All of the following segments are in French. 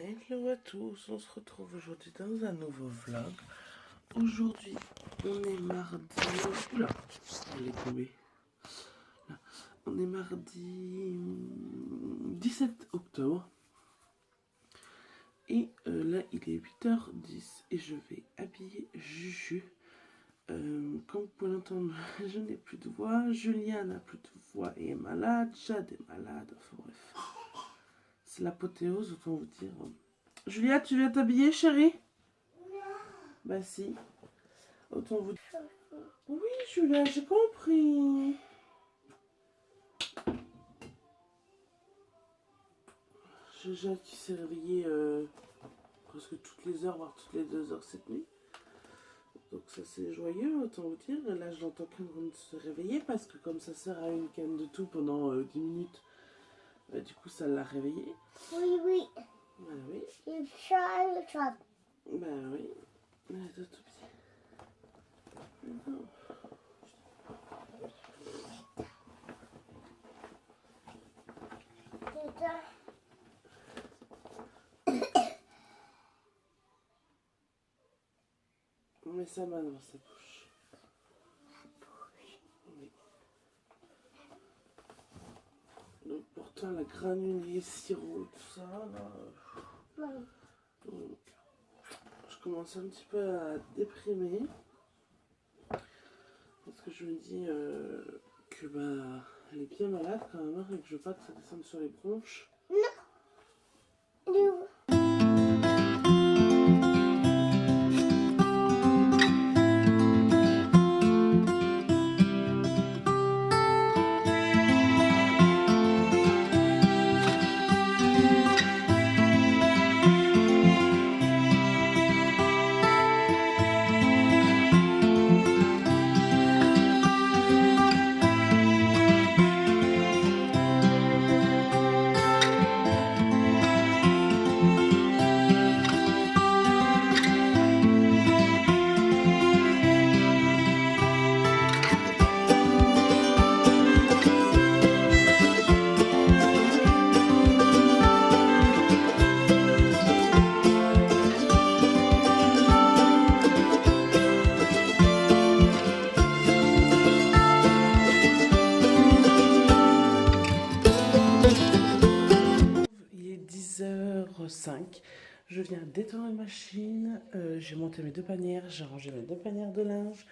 Hello à tous, on se retrouve aujourd'hui dans un nouveau vlog. Aujourd'hui, on est mardi... Oula, elle est tombée. Là. On est mardi 17 octobre. Et là, il est 8h10 et je vais habiller Juju. Comme vous pouvez l'entendre, je n'ai plus de voix. Julien n'a plus de voix et est malade. Jade est malade. Enfin bref. C'est l'apothéose, autant vous dire. Julia, tu viens t'habiller, chérie? Non. Bah si. Autant vous dire. Oui, Julia, j'ai compris. Jade qui s'est réveillée presque toutes les heures, voire toutes les 2 heures cette nuit. Donc ça c'est joyeux, autant vous dire. Et là je l'entends qu'elle de se réveiller parce que comme ça sert à une canne de tout pendant 10 minutes, bah, du coup ça l'a réveillée. Oui, oui. Bah oui. Il chante. Bah oui. Elle est tout petit. Non. On met sa main dans sa bouche. Oui. Donc pourtant la granulée, sirop, tout ça, là. Donc, je commence un petit peu à déprimer. Parce que je me dis que bah elle est bien malade quand même, et que je veux pas que ça descende sur les bronches. Non. Il est 10h05. Je viens d'éteindre la machine. J'ai monté mes 2 panières. J'ai rangé mes 2 panières de linge.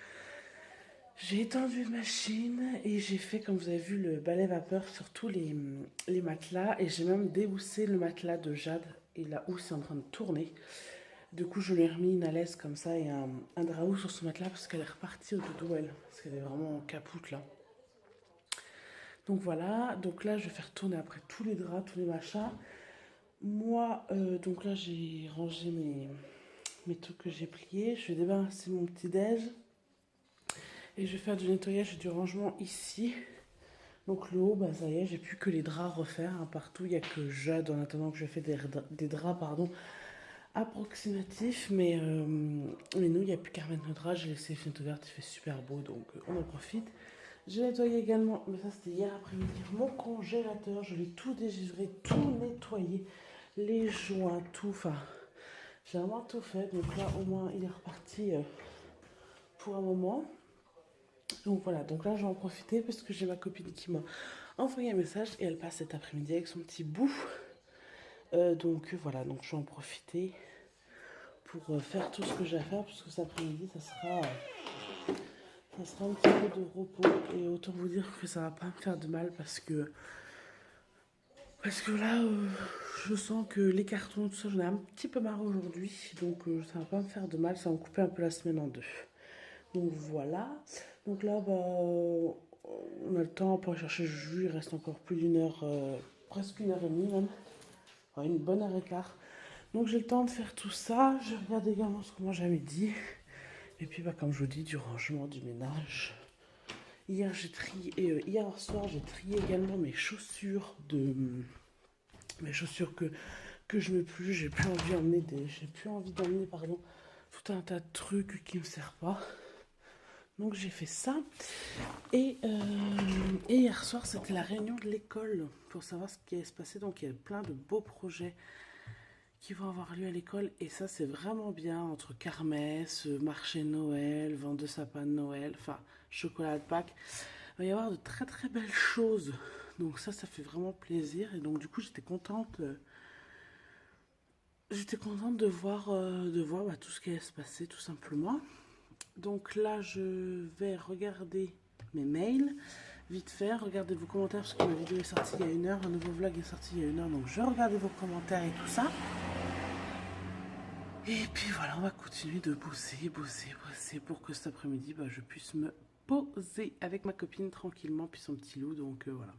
J'ai étendu la machine et j'ai fait, comme vous avez vu, le balai vapeur sur tous les matelas. Et j'ai même déhoussé le matelas de Jade. Et la housse est en train de tourner. Du coup, je lui ai remis une alaise comme ça et un drap housse sur son matelas parce qu'elle est repartie au dodo, elle. Parce qu'elle est vraiment en capoute là. Donc voilà. Donc là, je vais faire tourner après tous les draps, tous les machins. Moi, donc là, j'ai rangé mes trucs que j'ai pliés. Je vais débarrasser mon petit déj. Et je vais faire du nettoyage et du rangement ici. Donc le haut, bah ça y est, j'ai plus que les draps à refaire. Hein. Partout, il n'y a que Jade en attendant que je fais des draps approximatifs. Mais nous, il n'y a plus qu'à remettre nos draps. J'ai laissé les fenêtres ouvertes, il fait super beau, donc on en profite. J'ai nettoyé également, mais ça c'était hier après-midi, mon congélateur. Je l'ai tout dégivré, tout nettoyé. Les joints, tout, enfin, j'ai vraiment tout fait. Donc là, au moins, il est reparti pour un moment. Donc voilà, donc là, je vais en profiter parce que j'ai ma copine qui m'a envoyé un message et elle passe cet après-midi avec son petit bout. Donc voilà, donc je vais en profiter pour faire tout ce que j'ai à faire parce que cet après-midi, ça sera un petit peu de repos. Et autant vous dire que ça va pas me faire de mal parce que là, je sens que les cartons, tout ça, j'en ai un petit peu marre aujourd'hui. Donc ça va pas me faire de mal, ça va me couper un peu la semaine en deux. Donc voilà. Donc là, bah, on a le temps pour aller chercher Juju. Il reste encore plus d'une heure, presque 1h30 même. Enfin, une bonne heure et quart. Donc j'ai le temps de faire tout ça. Je regarde également ce que moi j'ai midi. Et puis bah, comme je vous dis, du rangement, du ménage. Hier j'ai trié, hier soir j'ai trié également mes chaussures que je mets plus. J'ai plus envie d'emmener tout un tas de trucs qui me servent pas. Donc j'ai fait ça. Et hier soir, c'était la réunion de l'école pour savoir ce qui allait se passer. Donc il y a plein de beaux projets qui vont avoir lieu à l'école. Et ça, c'est vraiment bien entre kermesse, marché de Noël, vente de sapin de Noël, enfin, chocolat de Pâques. Il va y avoir de très très belles choses. Donc ça fait vraiment plaisir. Et donc du coup, j'étais contente. J'étais contente de voir bah, tout ce qui allait se passer, tout simplement. Donc là, je vais regarder mes mails. Vite fait, regardez vos commentaires parce que ma vidéo est sortie il y a 1 heure, un nouveau vlog est sorti il y a 1 heure, donc je vais regarder vos commentaires et tout ça. Et puis voilà, on va continuer de bosser pour que cet après-midi, bah, je puisse me poser avec ma copine tranquillement, puis son petit loup, donc voilà.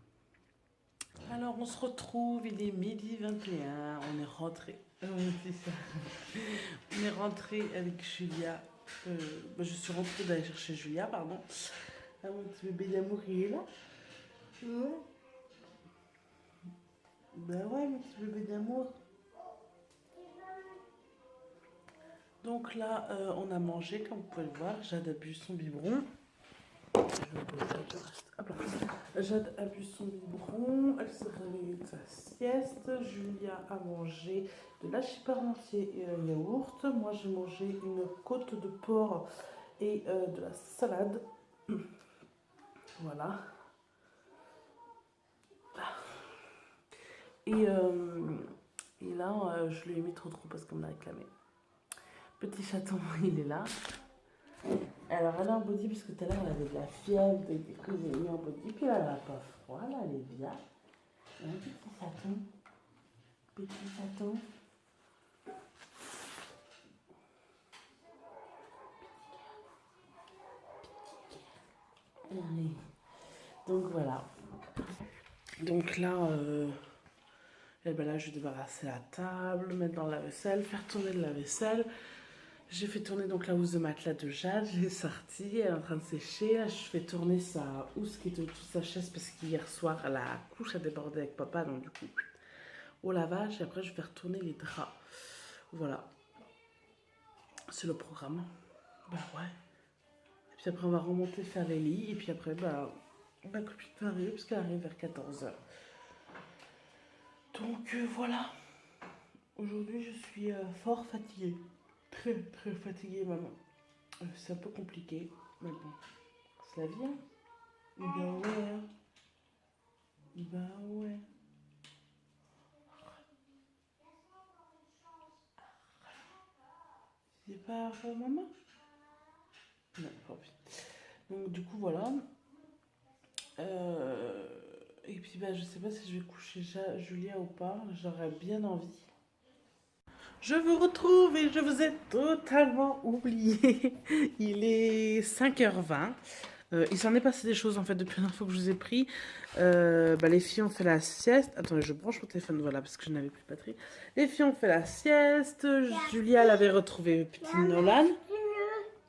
Alors on se retrouve, il est 12h21, on est rentré. On est rentré avec Julia. Bah, je suis rentrée d'aller chercher Julia, pardon. Ah, mon petit bébé d'amour, il est là. Bah ouais, mon petit bébé d'amour. Donc là, on a mangé, comme vous pouvez le voir. Jade a bu son biberon. Jade a bu son biberon. Elle s'est réveillée de sa sieste. Julia a mangé de l'hachis parmentier et un yaourt. Moi, j'ai mangé une côte de porc et de la salade. Voilà. Et là, je lui ai mis trop parce qu'on me l'a réclamé. Petit chaton, il est là. Alors, elle est en body parce que tout à l'heure, elle avait de la fièvre, donc du coup, j'ai mis en body. Puis là, elle n'a pas froid, là, elle est bien. Un petit chaton. Petit chaton. Allez. Donc voilà. Donc là, et ben là, je vais débarrasser la table, mettre dans la vaisselle, faire tourner de la vaisselle. J'ai fait tourner donc la housse de matelas de Jade, je l'ai sortie, elle est en train de sécher. Là, je fais tourner sa housse qui était au-dessus de sa chaise parce qu'hier soir, la couche a débordé avec papa, donc du coup, au lavage. Et après, je vais faire tourner les draps. Voilà. C'est le programme. Bah ouais. Et puis après, on va remonter faire les lits. Et puis après, bah, ma copine va arriver parce qu'elle arrive vers 14h. Donc voilà. Aujourd'hui, je suis fort fatiguée. Très très fatiguée, maman. C'est un peu compliqué, mais bon, c'est la vie, hein. Bah ouais, hein. Bah ouais. C'est pas maman? Non, pas envie. Donc du coup, voilà. Et puis, bah, je sais pas si je vais coucher Julia ou pas. J'aurais bien envie. Je vous retrouve et je vous ai totalement oublié. Il est 5h20. Il s'en est passé des choses en fait depuis la dernière fois que je vous ai pris. Bah, les filles ont fait la sieste. Attendez, je branche mon téléphone, voilà, parce que je n'avais plus de batterie. Les filles ont fait la sieste. Julia, elle avait retrouvé petit Nolan.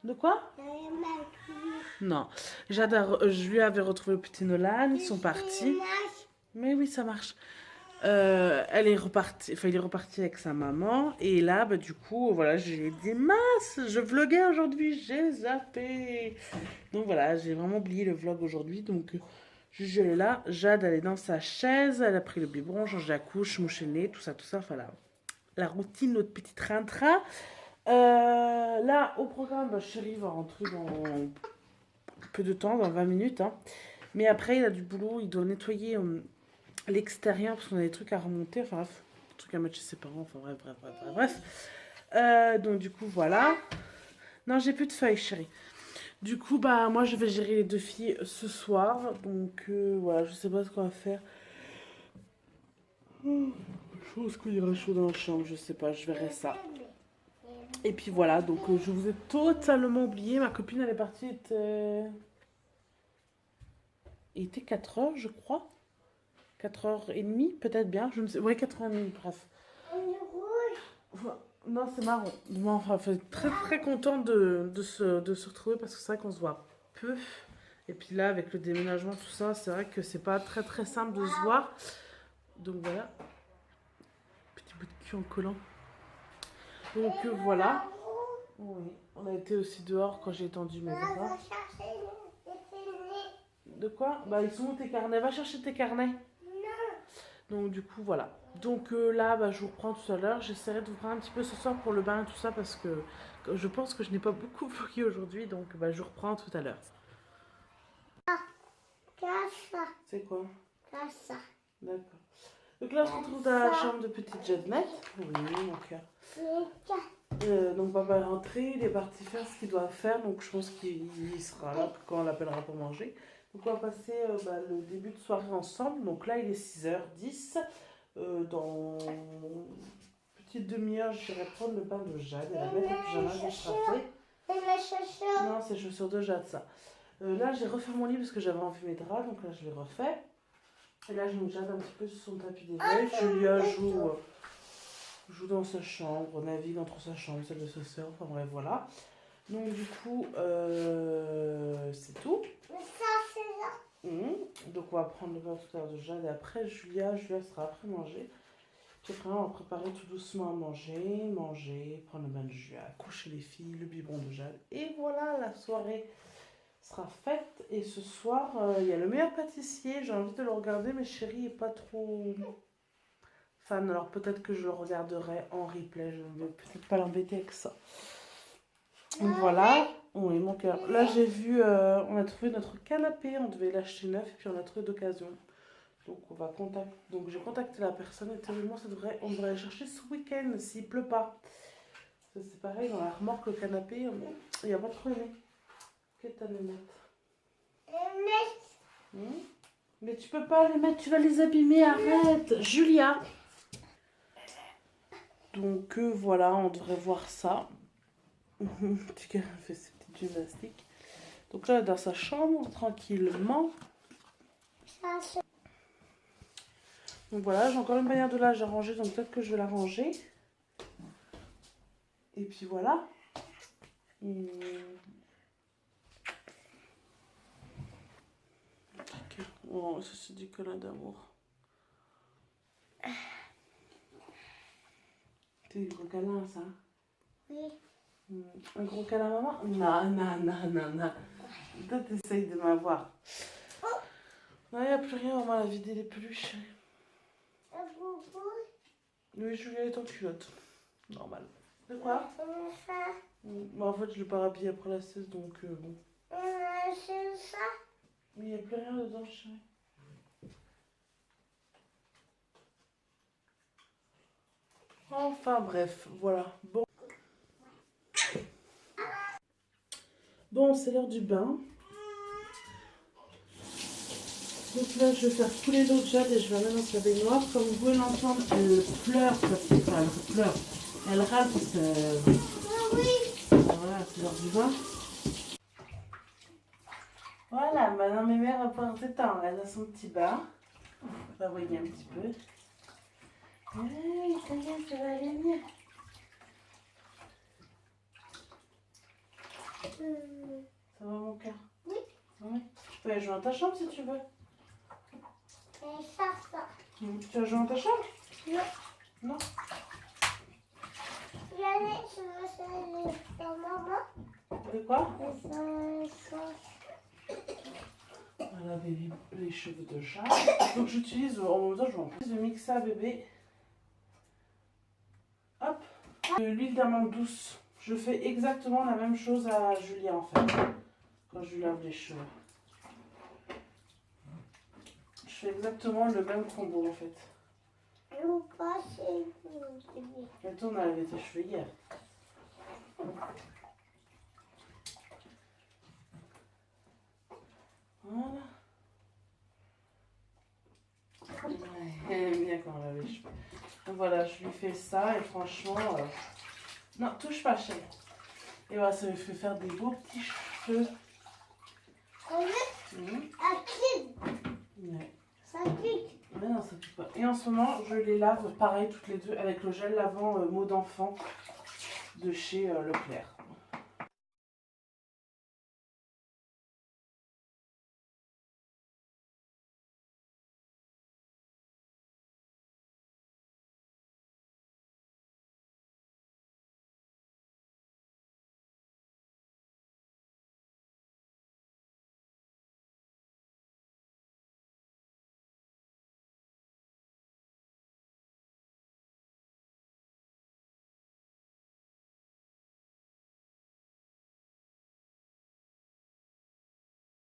De quoi? Non. Julia avait retrouvé le petit Nolan. Ils sont partis. Mais oui, ça marche. Elle est repartie, enfin, il est reparti avec sa maman. Et là, bah, du coup, voilà, j'ai dit mince, je vloguais aujourd'hui, j'ai zappé. Donc voilà, j'ai vraiment oublié le vlog aujourd'hui. Donc, Juju, elle est là. Jade, elle est dans sa chaise. Elle a pris le biberon, changé la couche, mouché le nez, tout ça, tout ça. Enfin, la routine, notre petit train-train. Là, au programme, bah, chérie va rentrer dans peu de temps, dans 20 minutes. Hein. Mais après, il a du boulot, il doit nettoyer l'extérieur parce qu'on a des trucs à remonter. Enfin, bref, des trucs à mettre chez ses parents. Enfin, bref. Donc, du coup, voilà. Non, j'ai plus de feuilles, chérie. Du coup, bah, moi, je vais gérer les 2 filles ce soir. Donc, voilà, je sais pas ce qu'on va faire. Je pense qu'il y aura chaud dans la chambre, je sais pas, je verrai ça. Et puis voilà, donc je vous ai totalement oublié. Ma copine, elle est partie, il était 4h, je crois. 4h30, peut-être bien, je ne sais. Ouais, 4h30, bref. Non, c'est marrant. Bon, enfin, très très contente de se retrouver parce que c'est vrai qu'on se voit peu. Et puis là, avec le déménagement, tout ça, c'est vrai que c'est pas très très simple de se voir. Donc voilà. Petit bout de cul en collant. Donc voilà. Oui, on a été aussi dehors quand j'ai étendu mes bras. De quoi? Bah, ils sont où tes carnets? Va chercher tes carnets. Donc du coup voilà. Donc là bah, je vous reprends tout à l'heure. J'essaierai de vous prendre un petit peu ce soir pour le bain et tout ça parce que je pense que je n'ai pas beaucoup vlogé aujourd'hui. Donc bah, je vous reprends tout à l'heure. Casa. C'est quoi? Casa. D'accord. Donc là on se retrouve dans la chambre de petite Jeannette. Oui mon cœur. Donc papa est rentré, il est parti faire ce qu'il doit faire. Donc je pense qu'il sera là quand on l'appellera pour manger. Donc on va passer le début de soirée ensemble. Donc là il est 6h10. Dans une petite demi-heure, j'irai prendre le bain de Jade. Elle va mettre le pyjama que sera fait. Et les chaussures. Non, c'est chaussures de Jade, ça. Là, j'ai refait mon lit parce que j'avais envie mes draps. Donc là, je les refais. Et là, j'ai mis Jade un petit peu sur son tapis d'éveil. Julia joue dans sa chambre, navigue entre sa chambre, celle de sa soeur. Enfin bref, voilà. Donc du coup, c'est tout. Mais ça, c'est là. Donc on va prendre le bain tout à l'heure de Jade et après Julia sera après manger. Puis après on va préparer tout doucement à manger, prendre le bain de Julia, coucher les filles, le biberon de Jade. Et voilà, la soirée sera faite. Et ce soir, il y a le meilleur pâtissier. J'ai envie de le regarder, mais chérie n'est pas trop fan. Alors peut-être que je le regarderai en replay. Je ne vais peut-être pas l'embêter avec ça. Donc voilà. Oui, mon cœur. Là, j'ai vu, on a trouvé notre canapé. On devait l'acheter neuf et puis on l'a trouvé d'occasion. Donc, Donc, j'ai contacté la personne et théoriquement, on devrait le chercher ce week-end s'il pleut pas. C'est pareil, dans la remorque, le canapé, il n'y a pas de problème. Qu'est-ce que t'as les mettre? Mais tu peux pas les mettre, tu vas les abîmer, arrête, Julia. Donc, voilà, on devrait voir ça. Tu fait ses petites gymnastiques. Donc là, dans sa chambre, tranquillement. Donc voilà, j'ai encore une bannière de linge à ranger, donc peut-être que je vais la ranger. Et puis voilà. Oh, ça c'est du câlin d'amour. C'est du gros câlin, ça? Oui. Un gros câlin à maman? Non. Toi, t'essayes de m'avoir. Non, il n'y a plus rien, maman, la vider les peluches. Oui, Julia est en culotte. Normal. De quoi? En fait, je l'ai pas rhabillé après la sieste, donc bon. C'est ça. Mais il n'y a plus rien dedans, chérie. Enfin bref, voilà. Bon, c'est l'heure du bain. Donc là, je vais faire couler l'eau de Jade et je vais la mettre dans sa baignoire. Comme vous pouvez l'entendre, elle pleure. Elle pleure. Elle râle parce que... Voilà, c'est l'heure du bain. Voilà, maintenant mes mères va pouvoir s'étendre. Elle a son petit bain. On va voyer un petit peu. Oui, ça y est, ça va aller mieux. Ça va mon cœur? Oui. Oui. Tu peux aller jouer dans ta chambre si tu veux. Et ça. Tu vas jouer dans ta chambre? Non. Non. J'allais sur maman. De quoi? Voilà les cheveux de chat. Donc j'utilise, en même temps je vais en plus de Mixa bébé. Hop. De l'huile d'amande douce. Je fais exactement la même chose à Julia en fait. Quand je lui lave les cheveux. Je fais exactement le même combo en fait. Et toi on a lavé tes cheveux hier. Voilà. Elle aime bien quand on lave les cheveux. Donc voilà, je lui fais ça et franchement... Non, touche pas chérie. Et voilà, ça lui fait faire des beaux petits cheveux. Ouais. Ça pique. Mais non, ça pique pas. Et en ce moment, je les lave pareil toutes les deux avec le gel lavant mot d'enfant de chez Leclerc.